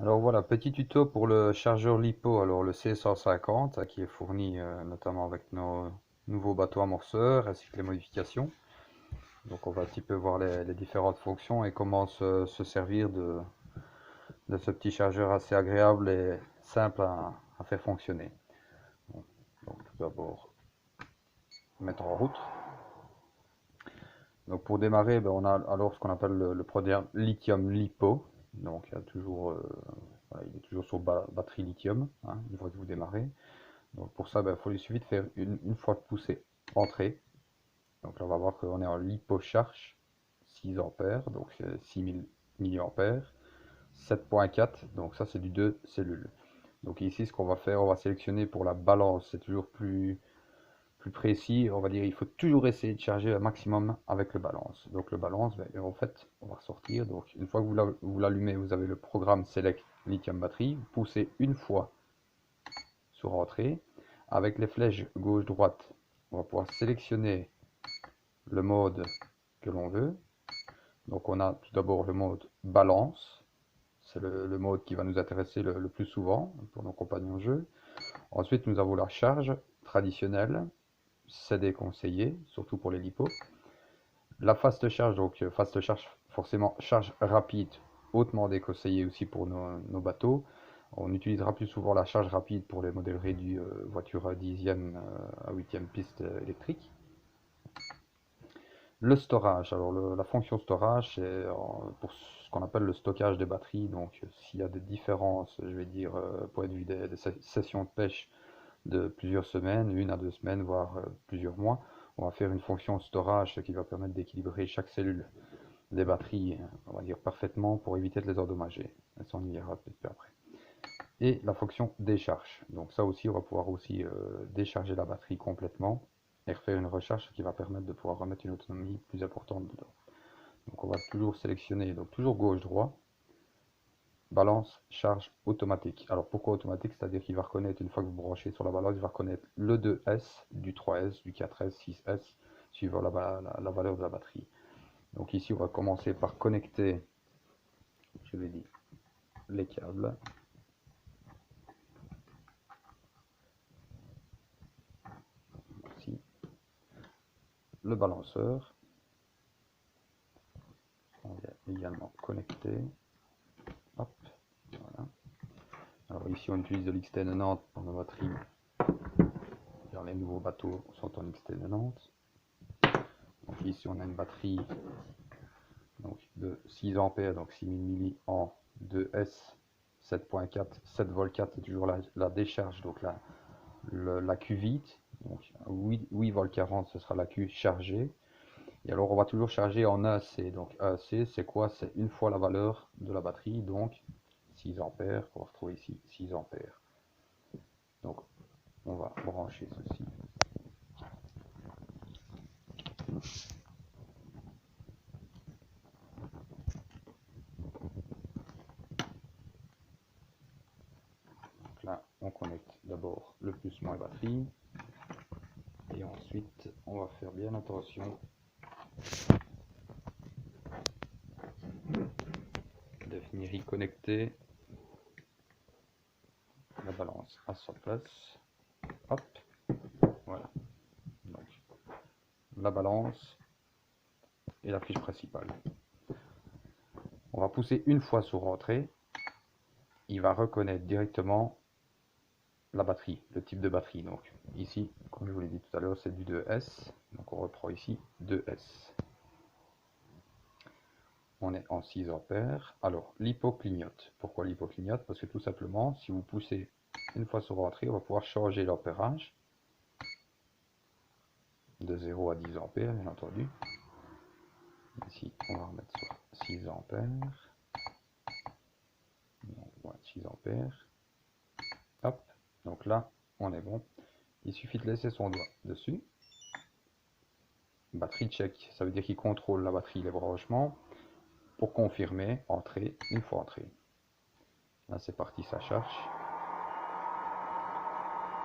Alors voilà, petit tuto pour le chargeur LiPo, alors le C150 qui est fourni notamment avec nos nouveaux bateaux amorceurs ainsi que les modifications. Donc on va un petit peu voir les différentes fonctions et comment se servir de ce petit chargeur assez agréable et simple à faire fonctionner. Bon, donc tout d'abord mettre en route. Donc pour démarrer, ben, on a alors ce qu'on appelle le produit lithium LiPo. Donc il y a toujours, voilà, il est toujours sur batterie lithium, hein, une fois que vous démarrez. Donc pour ça, il suffit de faire une fois de poussée entrée. Donc là, on va voir qu'on est en LiPo-Charge 6 ampères, donc 6000 milliampères, 7.4, donc ça c'est du 2 cellules. Donc ici, ce qu'on va faire, on va sélectionner pour la balance, c'est toujours plus précis. On va dire il faut toujours essayer de charger un maximum avec le balance. Donc le balance, en fait, on va sortir. Donc une fois que vous l'allumez, vous avez le programme Select Lithium Battery. Vous poussez une fois sur entrée. Avec les flèches gauche-droite, on va pouvoir sélectionner le mode que l'on veut. Donc on a tout d'abord le mode balance. C'est le mode qui va nous intéresser le plus souvent pour nos compagnons de jeu. Ensuite, nous avons la charge traditionnelle. C'est déconseillé, surtout pour les lipos. La fast charge, donc fast charge, forcément charge rapide, hautement déconseillé aussi pour nos bateaux. On utilisera plus souvent la charge rapide pour les modèles réduits, voitures à 10e à 8e piste électrique. Le storage, alors la fonction storage, c'est pour ce qu'on appelle le stockage des batteries. Donc s'il y a des différences, je vais dire, point de vue des sessions de pêche de plusieurs semaines, 1 à 2 semaines, voire plusieurs mois, on va faire une fonction storage, ce qui va permettre d'équilibrer chaque cellule des batteries, on va dire parfaitement, pour éviter de les endommager. Et ça, on y verra peut-être après. Et la fonction décharge. Donc ça aussi, on va pouvoir aussi décharger la batterie complètement et refaire une recharge qui va permettre de pouvoir remettre une autonomie plus importante dedans. Donc on va toujours sélectionner, donc toujours gauche-droit, balance, charge automatique. Alors pourquoi automatique? C'est-à-dire qu'il va reconnaître, une fois que vous branchez sur la balance, il va reconnaître le 2S, du 3S, du 4S, 6S, suivant la valeur de la batterie. Donc ici, on va commencer par connecter, je vais dire, les câbles. Ici, le balanceur. On vient également connecter. Hop, voilà. Alors ici, on utilise de l'XT90 pour nos batteries. Les nouveaux bateaux sont en XT90. Donc ici, on a une batterie donc, de 6 ampères, donc 6000 milli en 2S 7.4, 7 v 4, c'est toujours la décharge, donc la Q vide. Donc 8 v 40, ce sera la Q chargée. Et alors on va toujours charger en AC. Donc AC, c'est quoi? C'est une fois la valeur de la batterie, donc 6 ampères. On va retrouver ici 6 ampères. Donc on va brancher ceci. Donc là, on connecte d'abord le plus moins batterie. Et ensuite, on va faire bien attention de venir y connecter la balance à sa place. Hop, voilà. Donc la balance et la fiche principale. On va pousser une fois sur entrée. Il va reconnaître directement la batterie, le type de batterie. Donc ici, comme je vous l'ai dit tout à l'heure, c'est du 2S. Donc on reprend ici 2S. On est en 6 ampères. Alors l'hypo clignote. Pourquoi l'hypo clignote? Parce que tout simplement, si vous poussez une fois sur entrée, on va pouvoir changer l'ampérage de 0 à 10 ampères, bien entendu. Ici, on va remettre sur 6 ampères. Donc, voilà, 6 ampères. Hop, donc là, on est bon. Il suffit de laisser son doigt dessus. Batterie check, ça veut dire qu'il contrôle la batterie, les branchements. Pour confirmer, entrée, une fois entrée. Là, c'est parti, ça charge.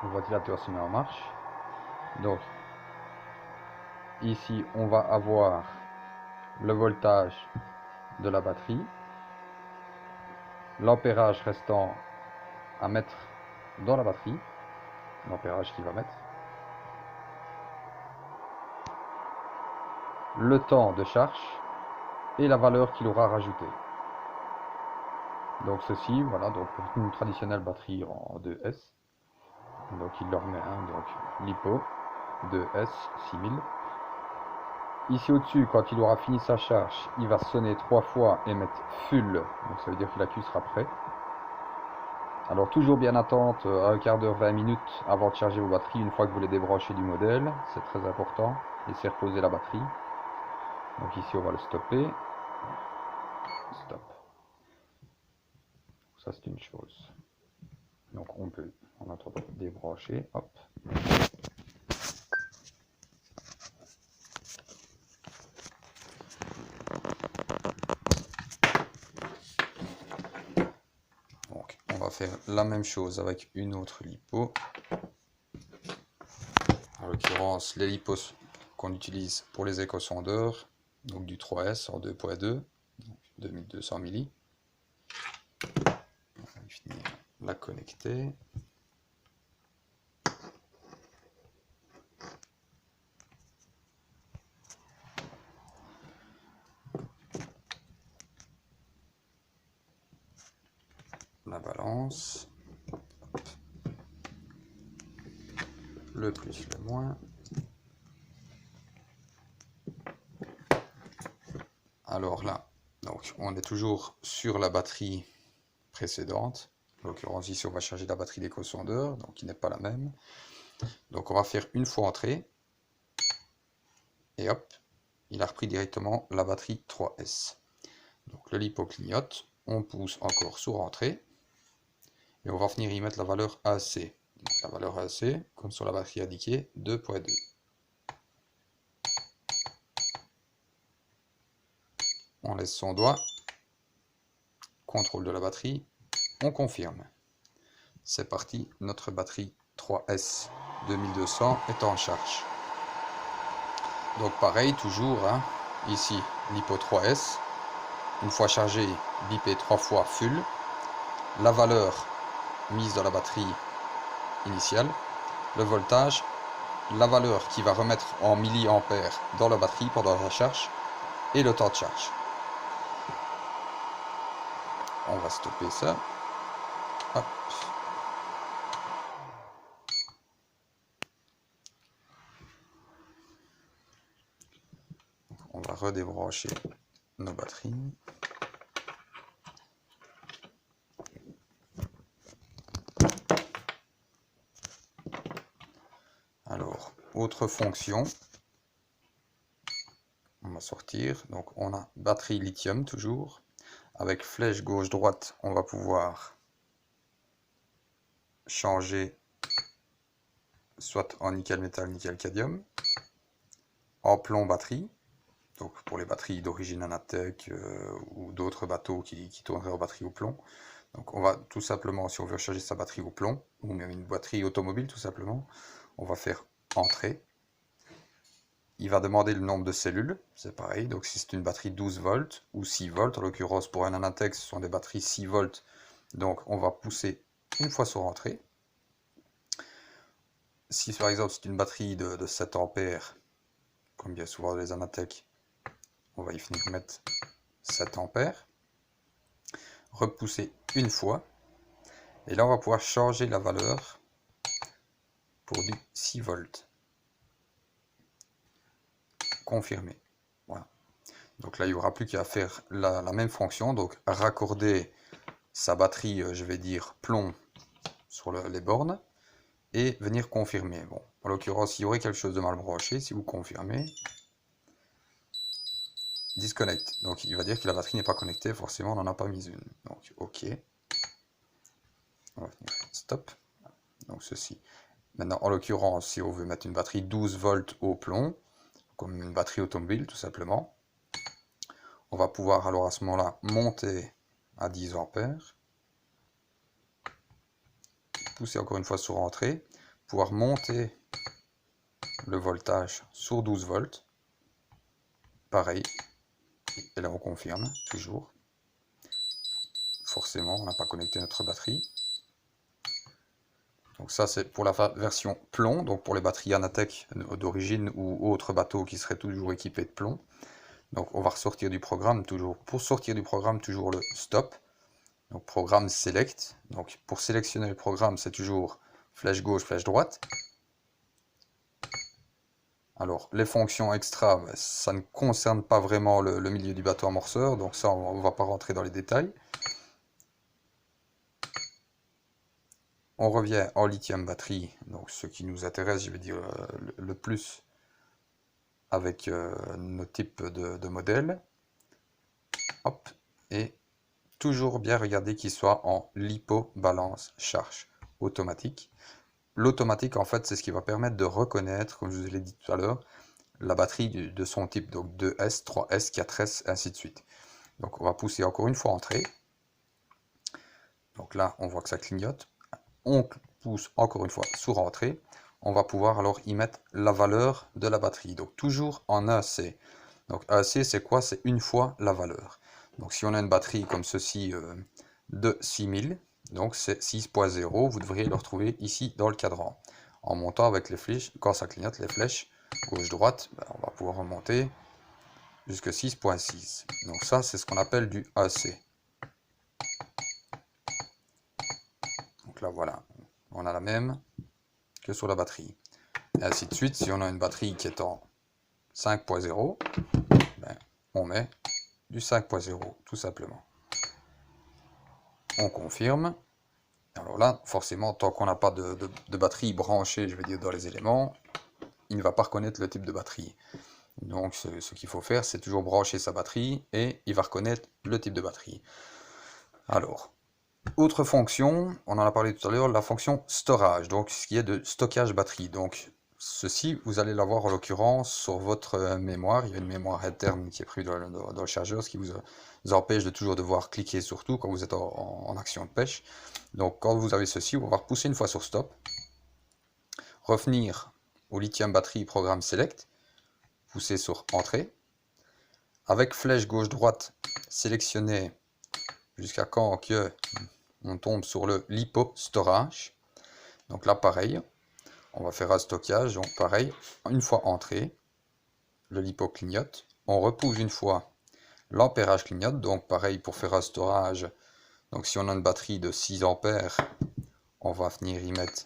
Le ventilateur se met en marche. Donc, ici, on va avoir le voltage de la batterie. l'ampérage restant à mettre dans la batterie, l'ampérage qu'il va mettre, le temps de charge et la valeur qu'il aura rajoutée. Donc ceci, voilà, donc pour une traditionnelle batterie en 2S, donc il leur met un, donc LiPo 2S 6000. Ici au-dessus, quand il aura fini sa charge, il va sonner 3 fois et mettre full, donc ça veut dire que l'accu sera prêt. Alors toujours bien attendre un quart d'heure, 20 minutes avant de charger vos batteries une fois que vous les débranchez du modèle, c'est très important, laissez reposer la batterie. Donc ici on va le stopper, stop, ça c'est une chose. Donc on peut en attendant débrancher, hop. Donc on va faire la même chose avec une autre lipo. En l'occurrence les lipos qu'on utilise pour les échosondeurs, donc du 3S en 2.2, 2200 milli. On va finir la connecter. La balance, le plus, le moins. Alors là, donc on est toujours sur la batterie précédente. En l'occurrence ici on va charger la batterie d'échosondeur, donc qui n'est pas la même. Donc on va faire une fois entrée, et hop, il a repris directement la batterie 3S. Donc le LiPo clignote, on pousse encore sur entrée, et on va venir y mettre la valeur AC. Donc la valeur AC, comme sur la batterie indiquée, 2.2. On laisse son doigt, contrôle de la batterie, on confirme. C'est parti, notre batterie 3S 2200 est en charge. Donc pareil, toujours, hein, ici LiPo 3S, une fois chargé, bipé 3 fois full, la valeur mise dans la batterie initiale, le voltage, la valeur qui va remettre en milliampères dans la batterie pendant la charge, et le temps de charge. On va stopper ça. Hop. On va redébrancher nos batteries. Alors, autre fonction. On va sortir. Donc, on a batterie lithium toujours. Avec flèche gauche-droite, on va pouvoir changer soit en nickel-métal, nickel-cadmium, en plomb batterie. Donc pour les batteries d'origine Anatech ou d'autres bateaux qui tourneraient en batterie au plomb. Donc on va tout simplement, si on veut charger sa batterie au plomb, ou même une batterie automobile tout simplement, on va faire entrée. Il va demander le nombre de cellules, c'est pareil, donc si c'est une batterie 12 volts ou 6 volts, en l'occurrence pour un Anatech ce sont des batteries 6 volts, donc on va pousser une fois sur entrée. Si par exemple c'est une batterie de 7 ampères, comme bien souvent les Anatech, on va y finir mettre 7 ampères, repousser une fois, et là on va pouvoir changer la valeur pour du 6 volts. Confirmer. Voilà. Donc là il n'y aura plus qu'à faire la même fonction, donc raccorder sa batterie, je vais dire plomb, sur les bornes, et venir confirmer. Bon, en l'occurrence, il y aurait quelque chose de mal branché, si vous confirmez, disconnect. Donc il va dire que la batterie n'est pas connectée, forcément on n'en a pas mis une. Donc ok. On va venir stop. Donc ceci. Maintenant, en l'occurrence, si on veut mettre une batterie 12 volts au plomb, comme une batterie automobile tout simplement, on va pouvoir alors à ce moment-là monter à 10 ampères, pousser encore une fois sur entrée, pouvoir monter le voltage sur 12 volts, pareil, et là on confirme toujours. forcément, on n'a pas connecté notre batterie. Donc ça c'est pour la version plomb, donc pour les batteries Anatech d'origine ou autres bateaux qui seraient toujours équipés de plomb. Donc on va ressortir du programme toujours. Pour sortir du programme, toujours le stop. Donc programme select. Donc pour sélectionner le programme, c'est toujours flèche gauche, flèche droite. Alors les fonctions extra, ça ne concerne pas vraiment le milieu du bateau amorceur, donc ça on ne va pas rentrer dans les détails. On revient en lithium batterie, donc ce qui nous intéresse, je vais dire le plus avec nos types de modèles. Hop, et toujours bien regarder qu'il soit en LiPo balance charge automatique. L'automatique, en fait, c'est ce qui va permettre de reconnaître, comme je vous l'ai dit tout à l'heure, la batterie de son type, donc 2S, 3S, 4S, ainsi de suite. Donc on va pousser encore une fois entrée. Donc là, on voit que ça clignote. On pousse encore une fois sur entrée. On va pouvoir alors y mettre la valeur de la batterie. Donc toujours en AC. Donc AC, c'est quoi? C'est une fois la valeur. Donc si on a une batterie comme ceci de 6000, donc c'est 6.0, vous devriez le retrouver ici dans le cadran. En montant avec les flèches, quand ça clignote, les flèches gauche-droite, on va pouvoir remonter jusqu'à 6.6. Donc ça, c'est ce qu'on appelle du AC. Donc là, voilà, on a la même que sur la batterie. Et ainsi de suite, si on a une batterie qui est en 5.0, on met du 5.0, tout simplement. On confirme. Alors là, forcément, tant qu'on n'a pas de batterie branchée, je veux dire, dans les éléments, il ne va pas reconnaître le type de batterie. Donc ce qu'il faut faire, c'est toujours brancher sa batterie et il va reconnaître le type de batterie. Alors, autre fonction, on en a parlé tout à l'heure, la fonction storage, donc ce qui est de stockage batterie. Donc ceci, vous allez l'avoir en l'occurrence sur votre mémoire. Il y a une mémoire interne qui est prévue dans le chargeur, ce qui vous empêche de toujours devoir cliquer sur tout quand vous êtes en action de pêche. Donc quand vous avez ceci, on va repousser une fois sur stop, revenir au lithium batterie programme select, pousser sur entrée, avec flèche gauche-droite, sélectionner jusqu'à quand que on tombe sur le LiPo storage. Donc là pareil, on va faire un stockage, donc pareil, une fois entrée, le LiPo clignote, on repousse une fois, l'ampérage clignote, donc pareil pour faire un storage. Donc si on a une batterie de 6 ampères, on va venir y mettre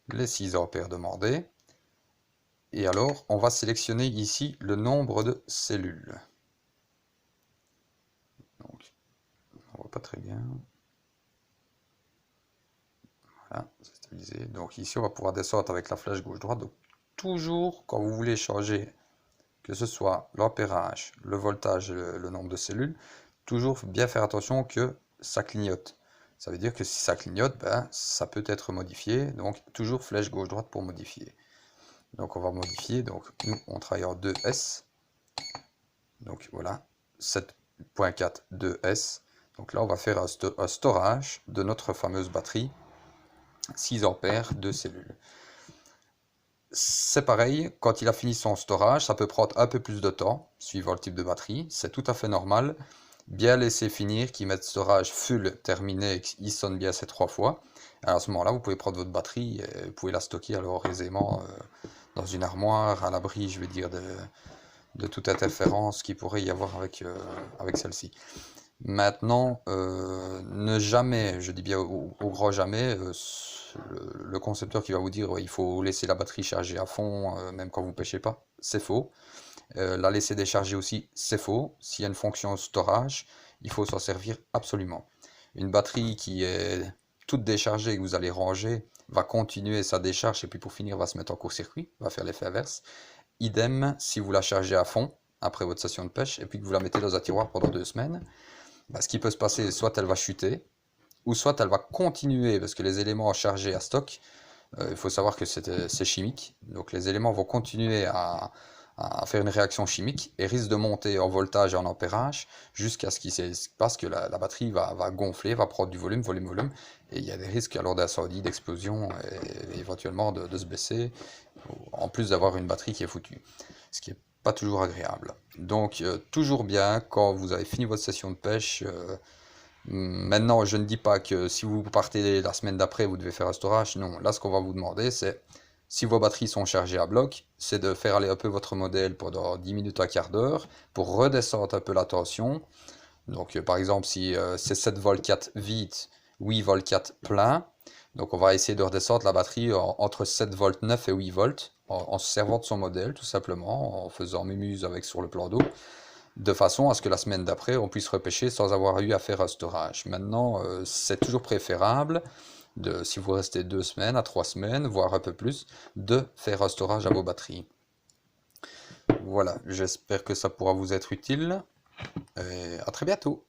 les 6 ampères demandés. Et alors, on va sélectionner ici le nombre de cellules. Donc, on voit pas très bien. Voilà, c'est stabilisé. Donc ici, on va pouvoir descendre avec la flèche gauche-droite. Donc toujours, quand vous voulez changer, que ce soit l'ampérage, le voltage, le nombre de cellules, toujours bien faire attention que ça clignote. Ça veut dire que si ça clignote, ça peut être modifié. Donc toujours flèche gauche-droite pour modifier. Donc on va modifier. Donc nous, on travaille en 2S. Donc voilà, 7.4 2S. Donc là, on va faire un storage de notre fameuse batterie 6 ampères de cellules. C'est pareil, quand il a fini son storage, ça peut prendre un peu plus de temps, suivant le type de batterie. C'est tout à fait normal. Bien laisser finir, qu'il mette storage full terminé, qu'il sonne bien ces 3 fois. Et à ce moment-là, vous pouvez prendre votre batterie et vous pouvez la stocker alors aisément dans une armoire, à l'abri, je vais dire, de toute interférence qu'il pourrait y avoir avec celle-ci. Maintenant, ne jamais, je dis bien au grand jamais, le concepteur qui va vous dire il faut laisser la batterie charger à fond, même quand vous ne pêchez pas, c'est faux. La laisser décharger aussi, c'est faux. S'il y a une fonction storage, il faut s'en servir absolument. Une batterie qui est toute déchargée et que vous allez ranger, va continuer sa décharge et puis pour finir va se mettre en court-circuit, va faire l'effet inverse. Idem si vous la chargez à fond après votre session de pêche et puis que vous la mettez dans un tiroir pendant 2 semaines, ce qui peut se passer, soit elle va chuter, ou soit elle va continuer, parce que les éléments chargés à stock, il faut savoir que c'est chimique, donc les éléments vont continuer à faire une réaction chimique et risquent de monter en voltage et en ampérage jusqu'à ce qu'il se passe que la batterie va gonfler, va prendre du volume, et il y a des risques alors d'incendie, d'explosion et éventuellement de se baisser, en plus d'avoir une batterie qui est foutue, ce qui est pas toujours agréable. Donc toujours bien, quand vous avez fini votre session de pêche, Maintenant, je ne dis pas que si vous partez la semaine d'après, vous devez faire un storage. Non, là, ce qu'on va vous demander, c'est, si vos batteries sont chargées à bloc, c'est de faire aller un peu votre modèle pendant 10 minutes à quart d'heure pour redescendre un peu la tension. Donc, par exemple, si c'est 7 volts 4 vide, 8 volts 4 plein, donc on va essayer de redescendre la batterie entre 7 volts 9 et 8 volts, en se servant de son modèle, tout simplement, en faisant mémuse avec sur le plan d'eau, de façon à ce que la semaine d'après, on puisse repêcher sans avoir eu à faire un storage. Maintenant, c'est toujours préférable, si vous restez 2 semaines à 3 semaines, voire un peu plus, de faire un storage à vos batteries. Voilà, j'espère que ça pourra vous être utile, et à très bientôt.